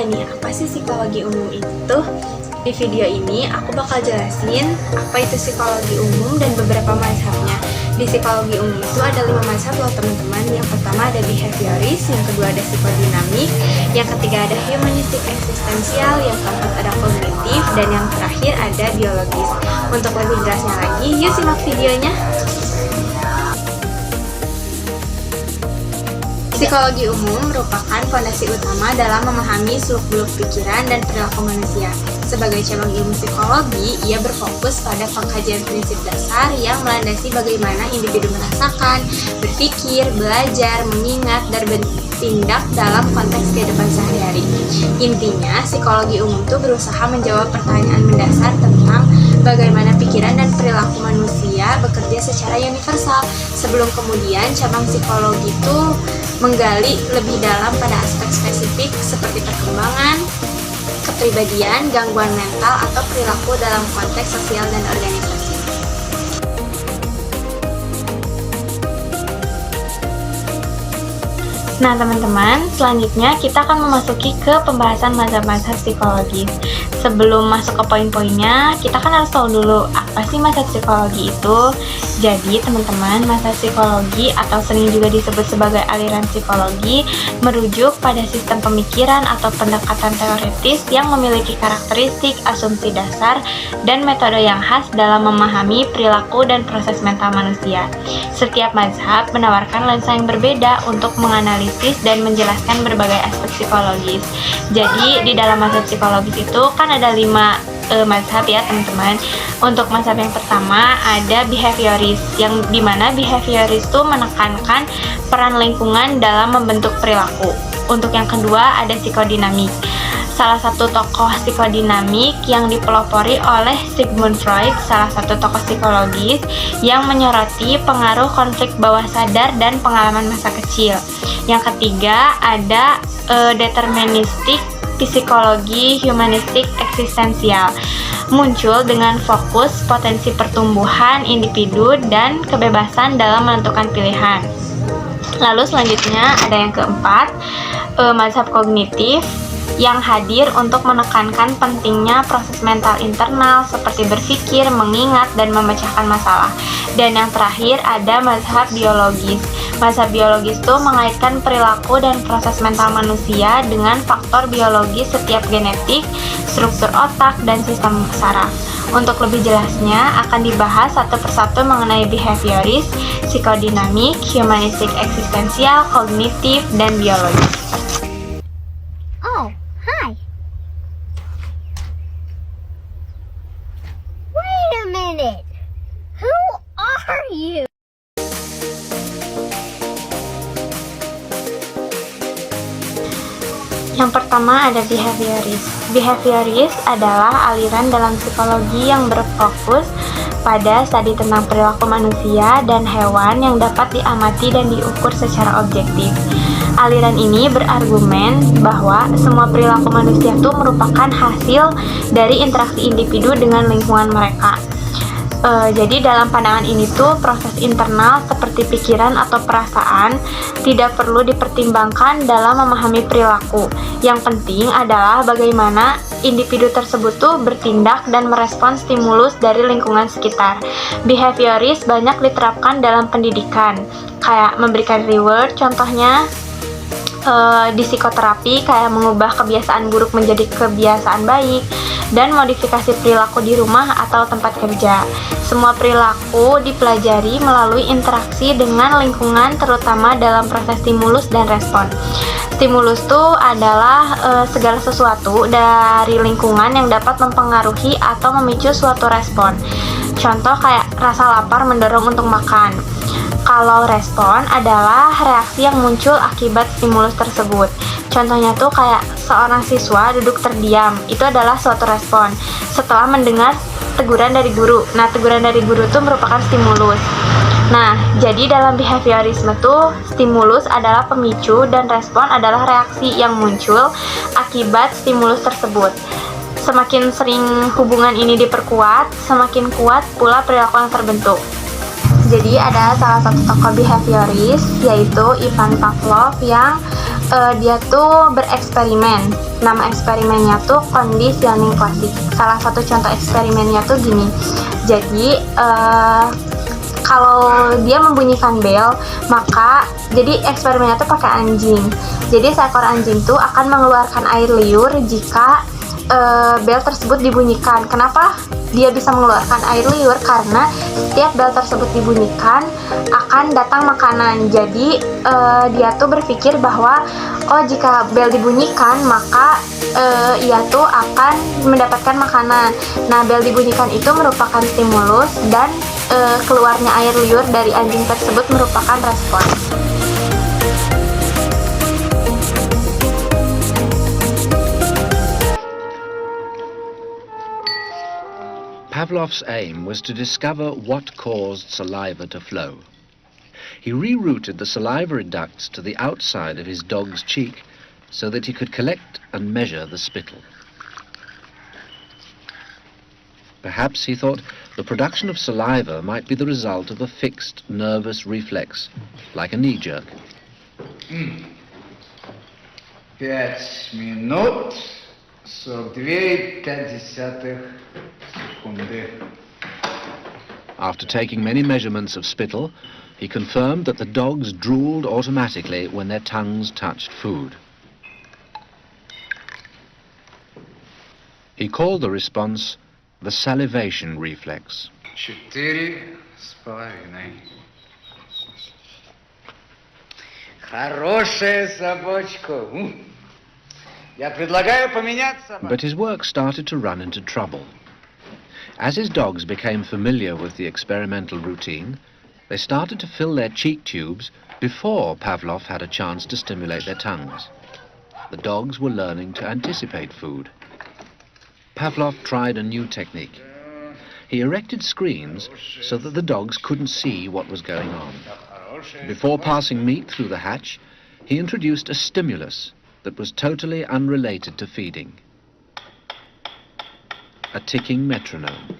nih, apa sih psikologi umum itu? Di video ini aku bakal jelasin apa itu psikologi umum dan beberapa mazhabnya. Di psikologi umum itu ada 5 mazhab loh teman-teman. Yang pertama ada behaviorist, yang kedua ada psikodinamik, yang ketiga ada humanistic eksistensial, yang keempat ada kognitif, dan yang terakhir ada biologis. Untuk lebih jelasnya lagi, yuk simak videonya. Psikologi umum merupakan fondasi utama dalam memahami seluk-beluk pikiran dan perilaku manusia. Sebagai cabang ilmu psikologi, ia berfokus pada pengkajian prinsip dasar yang melandasi bagaimana individu merasakan, berpikir, belajar, mengingat, dan bertindak dalam konteks kehidupan sehari-hari. Intinya, psikologi umum itu berusaha menjawab pertanyaan mendasar tentang bagaimana pikiran dan perilaku manusia bekerja secara universal. Sebelum kemudian cabang psikologi itu menggali lebih dalam pada aspek spesifik seperti perkembangan, kepribadian, gangguan mental, atau perilaku dalam konteks sosial dan organisasi. Nah teman-teman, selanjutnya kita akan memasuki ke pembahasan mazhab-mazhab psikologis. Sebelum masuk ke poin-poinnya, kita kan harus tahu dulu apa sih mazhab psikologi itu. Jadi teman-teman, mazhab psikologi atau sering juga disebut sebagai aliran psikologi merujuk pada sistem pemikiran atau pendekatan teoritis yang memiliki karakteristik, asumsi dasar, dan metode yang khas dalam memahami perilaku dan proses mental manusia. Setiap mazhab menawarkan lensa yang berbeda untuk menganalisis dan menjelaskan berbagai aspek psikologis. Jadi di dalam mazhab psikologis itu kan ada 5 mazhab ya teman-teman. Untuk mazhab yang pertama ada behaviorist, yang dimana behaviorist itu menekankan peran lingkungan dalam membentuk perilaku. Untuk yang kedua ada psikodinamik. Salah satu tokoh psikodinamik yang dipelopori oleh Sigmund Freud, salah satu tokoh psikologis yang menyoroti pengaruh konflik bawah sadar dan pengalaman masa kecil. Yang ketiga ada deterministik psikologi humanistik eksistensial, muncul dengan fokus potensi pertumbuhan individu dan kebebasan dalam menentukan pilihan. Lalu selanjutnya ada yang keempat, mazhab kognitif, yang hadir untuk menekankan pentingnya proses mental internal seperti berpikir, mengingat, dan memecahkan masalah. Dan yang terakhir ada mazhab biologis. Mazhab biologis itu mengaitkan perilaku dan proses mental manusia dengan faktor biologis setiap genetik, struktur otak, dan sistem saraf. Untuk lebih jelasnya akan dibahas satu persatu mengenai behaviorist, psikodinamik, humanistik eksistensial, kognitif, dan biologis. Oh, hi. Wait a minute. Who are you? Yang pertama ada behaviorist. Behaviorist adalah aliran dalam psikologi yang berfokus pada studi tentang perilaku manusia dan hewan yang dapat diamati dan diukur secara objektif. Aliran ini berargumen bahwa semua perilaku manusia itu merupakan hasil dari interaksi individu dengan lingkungan mereka. Jadi dalam pandangan ini tuh proses internal seperti pikiran atau perasaan tidak perlu dipertimbangkan dalam memahami perilaku. Yang penting adalah bagaimana individu tersebut tuh bertindak dan merespon stimulus dari lingkungan sekitar. Behaviorist banyak diterapkan dalam pendidikan, kayak memberikan reward, contohnya di psikoterapi kayak mengubah kebiasaan buruk menjadi kebiasaan baik, dan modifikasi perilaku di rumah atau tempat kerja. Semua perilaku dipelajari melalui interaksi dengan lingkungan, terutama dalam proses stimulus dan respon. Stimulus itu adalah segala sesuatu dari lingkungan yang dapat mempengaruhi atau memicu suatu respon. Contoh kayak rasa lapar mendorong untuk makan. Kalau respon adalah reaksi yang muncul akibat stimulus tersebut. Contohnya tuh kayak seorang siswa duduk terdiam, itu adalah suatu respon setelah mendengar teguran dari guru. Nah, teguran dari guru itu merupakan stimulus. Nah, jadi dalam behaviorisme tuh stimulus adalah pemicu dan respon adalah reaksi yang muncul akibat stimulus tersebut. Semakin sering hubungan ini diperkuat, semakin kuat pula perilaku yang terbentuk. Jadi ada salah satu tokoh behavioris yaitu Ivan Pavlov yang dia tuh bereksperimen. Nama eksperimennya tuh conditioning klasik. Salah satu contoh eksperimennya tuh gini. Jadi kalau dia membunyikan bel, maka jadi eksperimennya tuh pakai anjing. Jadi seekor anjing tuh akan mengeluarkan air liur jika bel tersebut dibunyikan. Kenapa dia bisa mengeluarkan air liur? Karena setiap bel tersebut dibunyikan akan datang makanan. Jadi dia tuh berpikir bahwa jika bel dibunyikan maka ia tuh akan mendapatkan makanan. Nah, bel dibunyikan itu merupakan stimulus dan keluarnya air liur dari anjing tersebut merupakan respon. Pavlov's aim was to discover what caused saliva to flow. He rerouted the salivary ducts to the outside of his dog's cheek so that he could collect and measure the spittle. Perhaps he thought the production of saliva might be the result of a fixed nervous reflex, like a knee jerk. 5 минут 42,5 секунды. After taking many measurements of spittle, he confirmed that the dogs drooled automatically when their tongues touched food. He called the response the salivation reflex. 4,5. Хорошая собачка. Я предлагаю поменять собаку. But his work started to run into trouble. As his dogs became familiar with the experimental routine, they started to fill their cheek tubes before Pavlov had a chance to stimulate their tongues. The dogs were learning to anticipate food. Pavlov tried a new technique. He erected screens so that the dogs couldn't see what was going on. Before passing meat through the hatch, he introduced a stimulus that was totally unrelated to feeding. A ticking metronome.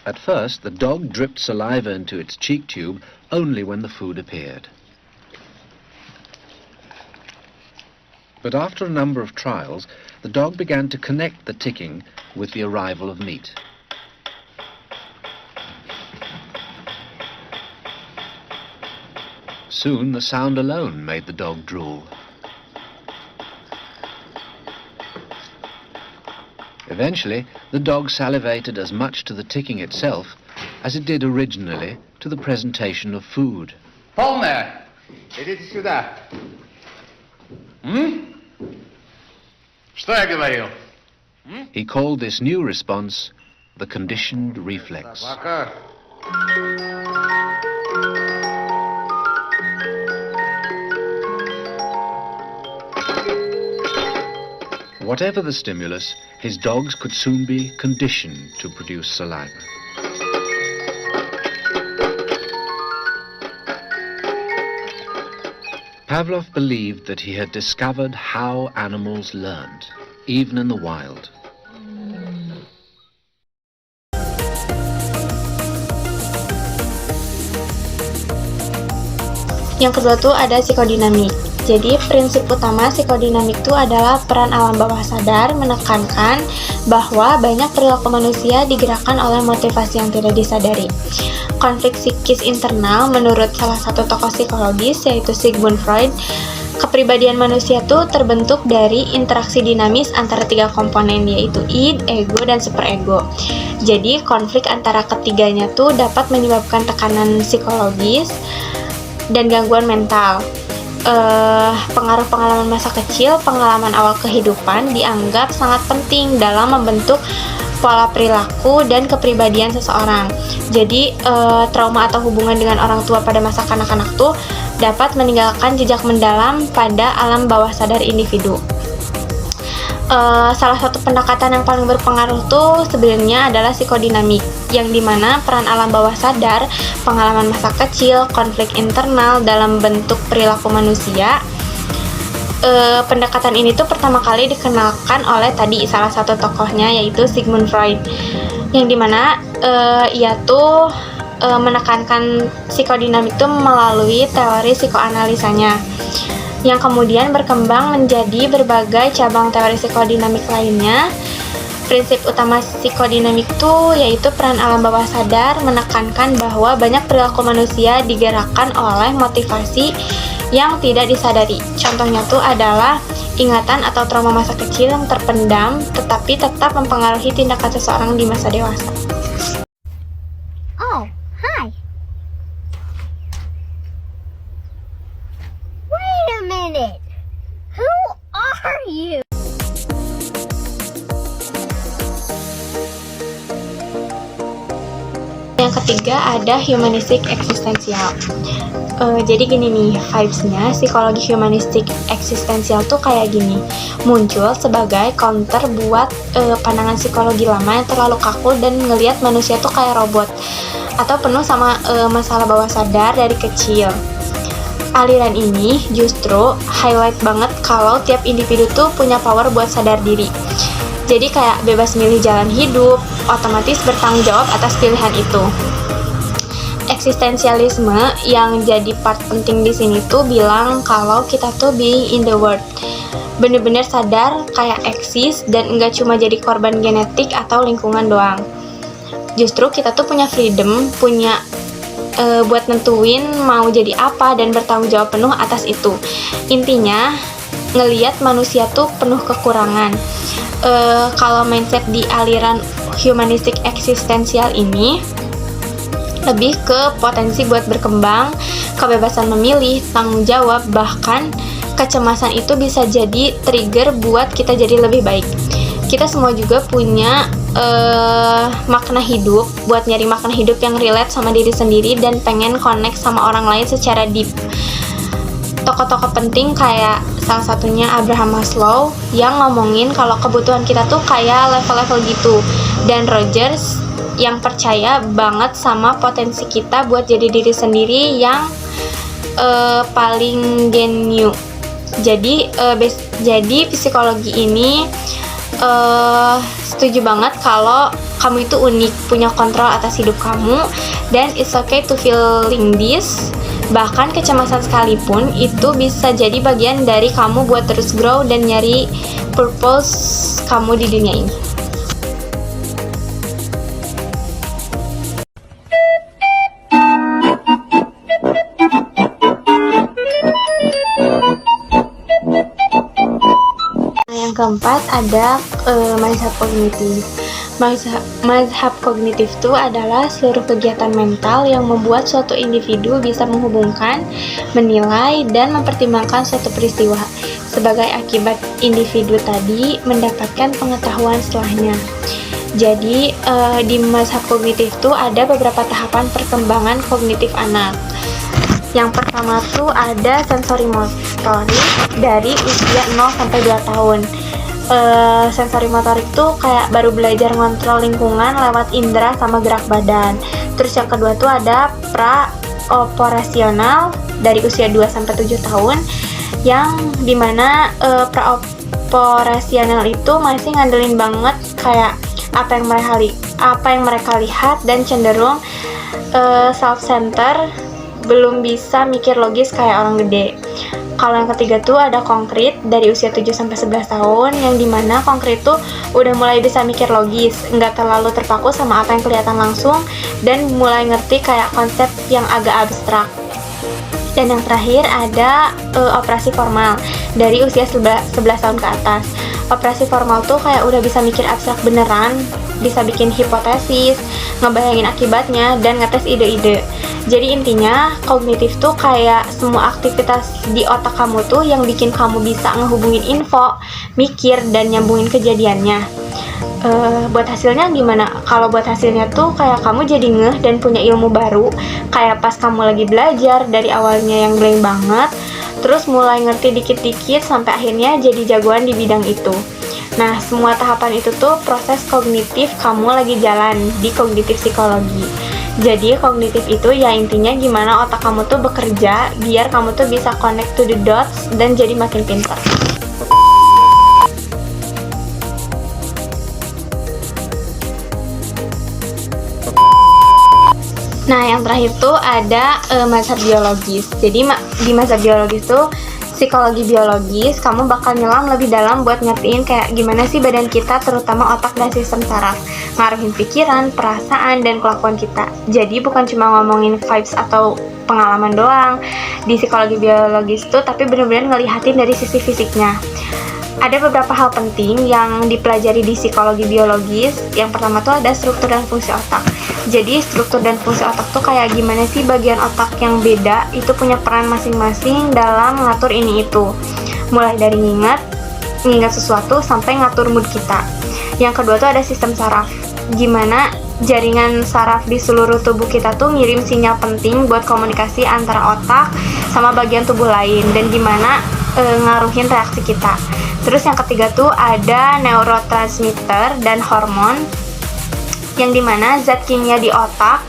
At first, the dog dripped saliva into its cheek tube only when the food appeared. But after a number of trials, the dog began to connect the ticking with the arrival of meat. Soon, the sound alone made the dog drool. Eventually, the dog salivated as much to the ticking itself as it did originally to the presentation of food. Полная. Идите сюда. Что я говорил? He called this new response the conditioned reflex. Собака. Whatever the stimulus, his dogs could soon be conditioned to produce saliva. Pavlov believed that he had discovered how animals learned, even in the wild. Yang kedua tuh ada psikodinamik. Jadi prinsip utama psikodinamik itu adalah peran alam bawah sadar menekankan bahwa banyak perilaku manusia digerakkan oleh motivasi yang tidak disadari. Konflik psikis internal menurut salah satu tokoh psikologis yaitu Sigmund Freud, kepribadian manusia tuh terbentuk dari interaksi dinamis antara tiga komponen yaitu id, ego, dan superego. Jadi konflik antara ketiganya tuh dapat menyebabkan tekanan psikologis dan gangguan mental. Pengaruh pengalaman masa kecil, pengalaman awal kehidupan dianggap sangat penting dalam membentuk pola perilaku dan kepribadian seseorang. Jadi trauma atau hubungan dengan orang tua pada masa kanak-kanak tuh dapat meninggalkan jejak mendalam pada alam bawah sadar individu. Salah satu pendekatan yang paling berpengaruh tuh sebenarnya adalah psikodinamik, yang dimana peran alam bawah sadar, pengalaman masa kecil, konflik internal dalam bentuk perilaku manusia pendekatan ini tuh pertama kali dikenalkan oleh tadi salah satu tokohnya, yaitu Sigmund Freud, yang dimana ia tuh menekankan psikodinamik itu melalui teori psikoanalisanya, yang kemudian berkembang menjadi berbagai cabang teori psikodinamik lainnya. Prinsip utama psikodinamik itu yaitu peran alam bawah sadar, menekankan bahwa banyak perilaku manusia digerakkan oleh motivasi yang tidak disadari. Contohnya tuh adalah ingatan atau trauma masa kecil yang terpendam tetapi tetap mempengaruhi tindakan seseorang di masa dewasa. Oh, hi. Wait a minute. Who are you? Yang ketiga ada humanistic eksistensial. Jadi gini nih, vibes-nya psikologi humanistic eksistensial tuh kayak gini, muncul sebagai counter buat pandangan psikologi lama yang terlalu kaku dan ngelihat manusia tuh kayak robot atau penuh sama masalah bawah sadar dari kecil. Aliran ini justru highlight banget kalau tiap individu tuh punya power buat sadar diri. Jadi kayak bebas milih jalan hidup, otomatis bertanggung jawab atas pilihan itu. Eksistensialisme yang jadi part penting di sini tuh bilang kalau kita tuh being in the world, bener-bener sadar kayak eksis dan enggak cuma jadi korban genetik atau lingkungan doang. Justru kita tuh punya freedom, punya buat nentuin mau jadi apa dan bertanggung jawab penuh atas itu. Intinya ngelihat manusia tuh penuh kekurangan. Kalau mindset di aliran humanistic eksistensial ini lebih ke potensi buat berkembang, kebebasan memilih, tanggung jawab, bahkan kecemasan itu bisa jadi trigger buat kita jadi lebih baik. Kita semua juga punya makna hidup, buat nyari makna hidup yang relate sama diri sendiri dan pengen connect sama orang lain secara deep. Tokoh-tokoh penting kayak salah satunya Abraham Maslow yang ngomongin kalau kebutuhan kita tuh kayak level-level gitu, dan Rogers yang percaya banget sama potensi kita buat jadi diri sendiri yang paling genuine. Jadi psikologi ini setuju banget kalau kamu itu unik, punya kontrol atas hidup kamu, dan it's okay to feeling this. Bahkan kecemasan sekalipun itu bisa jadi bagian dari kamu buat terus grow dan nyari purpose kamu di dunia ini. Yang keempat ada mazhab kognitif. Mazhab kognitif itu adalah seluruh kegiatan mental yang membuat suatu individu bisa menghubungkan, menilai, dan mempertimbangkan suatu peristiwa sebagai akibat individu tadi mendapatkan pengetahuan setelahnya. Jadi di mazhab kognitif itu ada beberapa tahapan perkembangan kognitif anak. Yang pertama tuh ada sensori motorik dari usia 0 sampai 2 tahun. Sensori motorik tuh kayak baru belajar ngontrol lingkungan lewat indera sama gerak badan. Terus yang kedua tuh ada praoperasional dari usia 2 sampai 7 tahun, yang dimana praoperasional itu masih ngandelin banget kayak apa yang mereka lihat dan cenderung self-center, belum bisa mikir logis kayak orang gede. Kalau yang ketiga tuh ada konkret dari usia 7 sampai 11 tahun, yang dimana konkret tuh udah mulai bisa mikir logis, nggak terlalu terpaku sama apa yang kelihatan langsung, dan mulai ngerti kayak konsep yang agak abstrak. Dan yang terakhir ada operasi formal dari usia 11 tahun ke atas. Operasi formal tuh kayak udah bisa mikir abstrak beneran, bisa bikin hipotesis, ngebayangin akibatnya, dan ngetes ide-ide. Jadi intinya kognitif tuh kayak semua aktivitas di otak kamu tuh yang bikin kamu bisa ngehubungin info, mikir, dan nyambungin kejadiannya. Buat hasilnya gimana? Kalau buat hasilnya tuh kayak kamu jadi ngeh dan punya ilmu baru, kayak pas kamu lagi belajar dari awalnya yang blank banget, terus mulai ngerti dikit-dikit sampai akhirnya jadi jagoan di bidang itu. Nah, semua tahapan itu tuh proses kognitif kamu lagi jalan di kognitif psikologi. Jadi kognitif itu ya intinya gimana otak kamu tuh bekerja biar kamu tuh bisa connect to the dots dan jadi makin pintar. Nah, yang terakhir tuh ada mazhab biologis. Jadi di mazhab biologis tuh psikologi biologis, kamu bakal nyelam lebih dalam buat ngertiin kayak gimana sih badan kita, terutama otak dan sistem saraf, ngaruhin pikiran, perasaan, dan kelakuan kita. Jadi bukan cuma ngomongin vibes atau pengalaman doang di psikologi biologis tuh, tapi bener-bener ngelihatin dari sisi fisiknya. Ada beberapa hal penting yang dipelajari di psikologi biologis. Yang pertama tuh ada struktur dan fungsi otak. Jadi struktur dan fungsi otak tuh kayak gimana sih bagian otak yang beda itu punya peran masing-masing dalam ngatur ini itu. Mulai dari ngingat sesuatu sampai ngatur mood kita. Yang kedua tuh ada sistem saraf. Gimana jaringan saraf di seluruh tubuh kita tuh ngirim sinyal penting buat komunikasi antara otak sama bagian tubuh lain, dan gimana ngaruhin reaksi kita. Terus yang ketiga tuh ada neurotransmitter dan hormon, yang dimana zat kimia di otak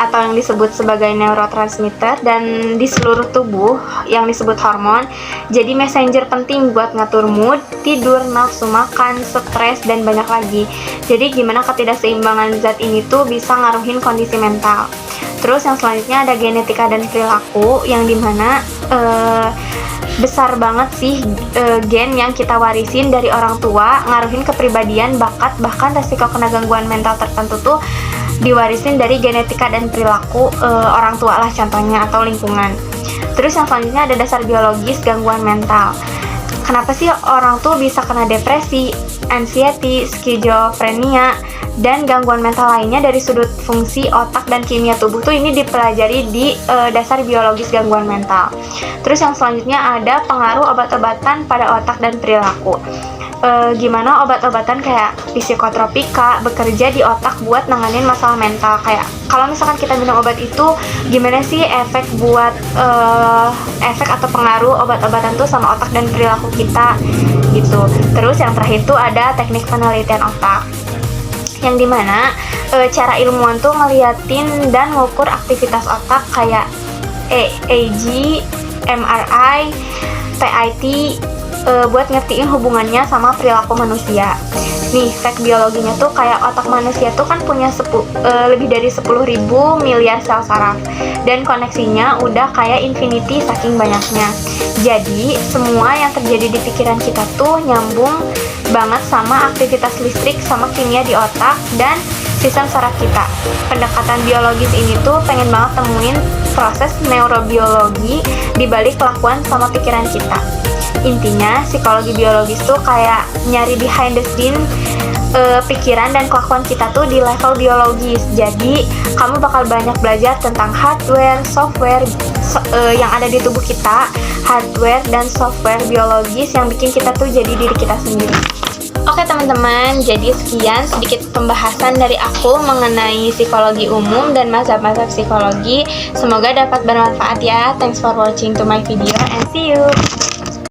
yang disebut sebagai neurotransmitter dan di seluruh tubuh yang disebut hormon jadi messenger penting buat ngatur mood, tidur, nafsu makan, stres, dan banyak lagi. Jadi gimana ketidakseimbangan zat ini tuh bisa ngaruhin kondisi mental. Terus yang selanjutnya ada genetika dan perilaku, yang dimana besar banget sih gen yang kita warisin dari orang tua ngaruhin kepribadian, bakat, bahkan resiko kena gangguan mental tertentu tuh diwarisin dari genetika dan perilaku orang tua lah contohnya, atau lingkungan. Terus yang selanjutnya ada dasar biologis gangguan mental. Kenapa sih orang tuh bisa kena depresi, anxiety, skizofrenia, dan gangguan mental lainnya dari sudut fungsi otak dan kimia tubuh tuh ini dipelajari di dasar biologis gangguan mental. Terus yang selanjutnya ada pengaruh obat-obatan pada otak dan perilaku. Gimana obat-obatan kayak psikotropika bekerja di otak buat nanganin masalah mental. Kayak kalau misalkan kita minum obat itu, gimana sih efek atau pengaruh obat-obatan tuh sama otak dan perilaku kita gitu. Terus yang terakhir tuh ada teknik penelitian otak, yang dimana cara ilmuwan tuh ngeliatin dan ngukur aktivitas otak kayak EEG, MRI, PIT buat ngertiin hubungannya sama perilaku manusia. Nih, fact biologinya tuh kayak otak manusia tuh kan punya lebih dari 10.000 miliar sel saraf, dan koneksinya udah kayak infinity saking banyaknya. Jadi semua yang terjadi di pikiran kita tuh nyambung banget sama aktivitas listrik sama kimia di otak dan sistem saraf kita. Pendekatan biologis ini tuh pengen banget temuin proses neurobiologi di balik kelakuan sama pikiran kita. Intinya psikologi biologis tuh kayak nyari behind the scene pikiran dan kelakuan kita tuh di level biologis. Jadi kamu bakal banyak belajar tentang hardware, software yang ada di tubuh kita, hardware dan software biologis yang bikin kita tuh jadi diri kita sendiri. Oke teman-teman, jadi sekian sedikit pembahasan dari aku mengenai psikologi umum dan mazhab-mazhab psikologi. Semoga dapat bermanfaat ya. Thanks for watching to my video and see you.